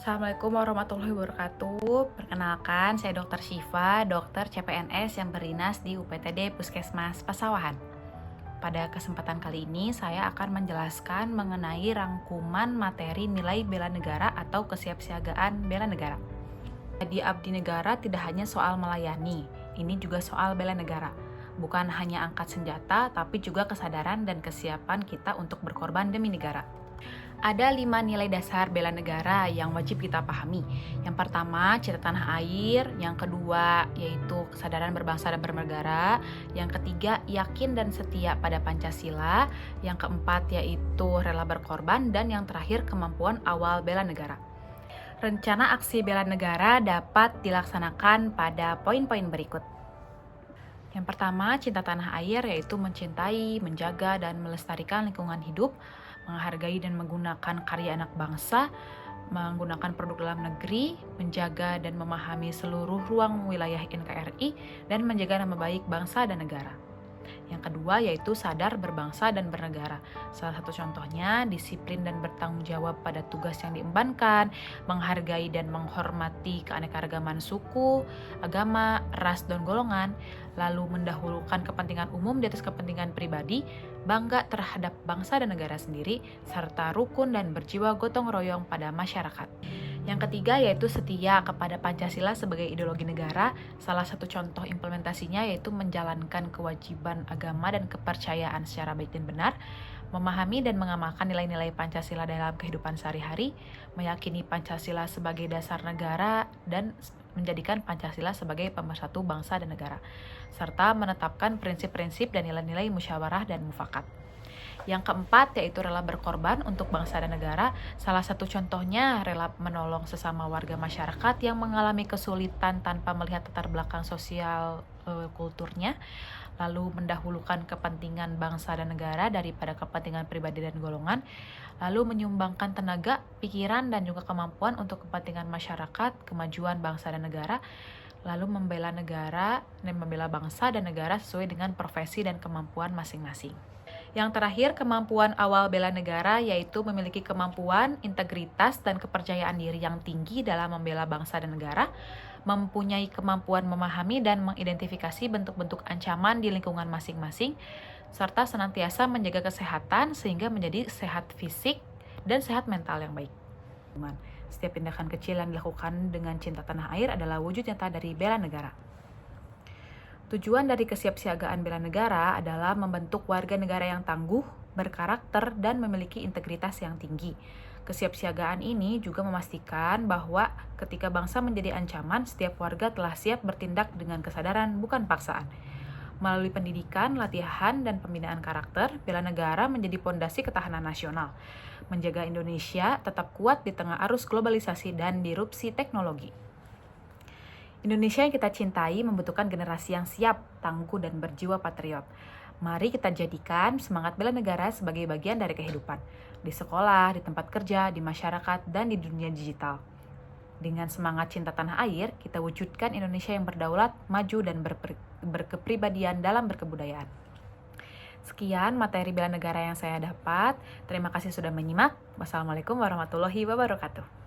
Assalamualaikum warahmatullahi wabarakatuh. Perkenalkan, saya Dr. Syifa, dokter CPNS yang berdinas di UPTD Puskesmas Pasawahan. Pada kesempatan kali ini, saya akan menjelaskan mengenai rangkuman materi nilai bela negara atau kesiapsiagaan bela negara. Di abdi negara tidak hanya soal melayani, ini juga soal bela negara. Bukan hanya angkat senjata, tapi juga kesadaran dan kesiapan kita untuk berkorban demi negara. Ada 5 nilai dasar bela negara yang wajib kita pahami. Yang pertama, cinta tanah air. Yang kedua, yaitu kesadaran berbangsa dan bernegara. Yang ketiga, yakin dan setia pada Pancasila. Yang keempat, yaitu rela berkorban. Dan yang terakhir, kemampuan awal bela negara. Rencana aksi bela negara dapat dilaksanakan pada poin-poin berikut. Yang pertama, cinta tanah air, yaitu mencintai, menjaga, dan melestarikan lingkungan hidup, menghargai dan menggunakan karya anak bangsa, menggunakan produk dalam negeri, menjaga dan memahami seluruh ruang wilayah NKRI, dan menjaga nama baik bangsa dan negara. Yang kedua yaitu sadar berbangsa dan bernegara. Salah satu contohnya disiplin dan bertanggung jawab pada tugas yang diembankan, menghargai dan menghormati keanekaragaman suku, agama, ras, dan golongan, lalu mendahulukan kepentingan umum di atas kepentingan pribadi, bangga terhadap bangsa dan negara sendiri, serta rukun dan berjiwa gotong royong pada masyarakat. Yang ketiga yaitu setia kepada Pancasila sebagai ideologi negara. Salah satu contoh implementasinya yaitu menjalankan kewajiban agama dan kepercayaan secara baik dan benar, memahami dan mengamalkan nilai-nilai Pancasila dalam kehidupan sehari-hari, meyakini Pancasila sebagai dasar negara dan menjadikan Pancasila sebagai pemersatu bangsa dan negara, serta menetapkan prinsip-prinsip dan nilai-nilai musyawarah dan mufakat. Yang keempat yaitu rela berkorban untuk bangsa dan negara. Salah satu contohnya rela menolong sesama warga masyarakat yang mengalami kesulitan tanpa melihat latar belakang sosial kulturnya, lalu mendahulukan kepentingan bangsa dan negara daripada kepentingan pribadi dan golongan, lalu menyumbangkan tenaga, pikiran, dan juga kemampuan untuk kepentingan masyarakat, kemajuan bangsa dan negara, lalu membela negara dan membela bangsa dan negara sesuai dengan profesi dan kemampuan masing-masing. Yang terakhir, kemampuan awal bela negara yaitu memiliki kemampuan, integritas, dan kepercayaan diri yang tinggi dalam membela bangsa dan negara, mempunyai kemampuan memahami dan mengidentifikasi bentuk-bentuk ancaman di lingkungan masing-masing, serta senantiasa menjaga kesehatan sehingga menjadi sehat fisik dan sehat mental yang baik. Setiap tindakan kecil yang dilakukan dengan cinta tanah air adalah wujud nyata dari bela negara. Tujuan dari kesiapsiagaan bela negara adalah membentuk warga negara yang tangguh, berkarakter, dan memiliki integritas yang tinggi. Kesiapsiagaan ini juga memastikan bahwa ketika bangsa menjadi ancaman, setiap warga telah siap bertindak dengan kesadaran, bukan paksaan. Melalui pendidikan, latihan, dan pembinaan karakter, bela negara menjadi pondasi ketahanan nasional, menjaga Indonesia tetap kuat di tengah arus globalisasi dan disrupsi teknologi. Indonesia yang kita cintai membutuhkan generasi yang siap, tangguh, dan berjiwa patriot. Mari kita jadikan semangat bela negara sebagai bagian dari kehidupan, di sekolah, di tempat kerja, di masyarakat, dan di dunia digital. Dengan semangat cinta tanah air, kita wujudkan Indonesia yang berdaulat, maju, dan berkepribadian dalam berkebudayaan. Sekian materi bela negara yang saya dapat. Terima kasih sudah menyimak. Wassalamualaikum warahmatullahi wabarakatuh.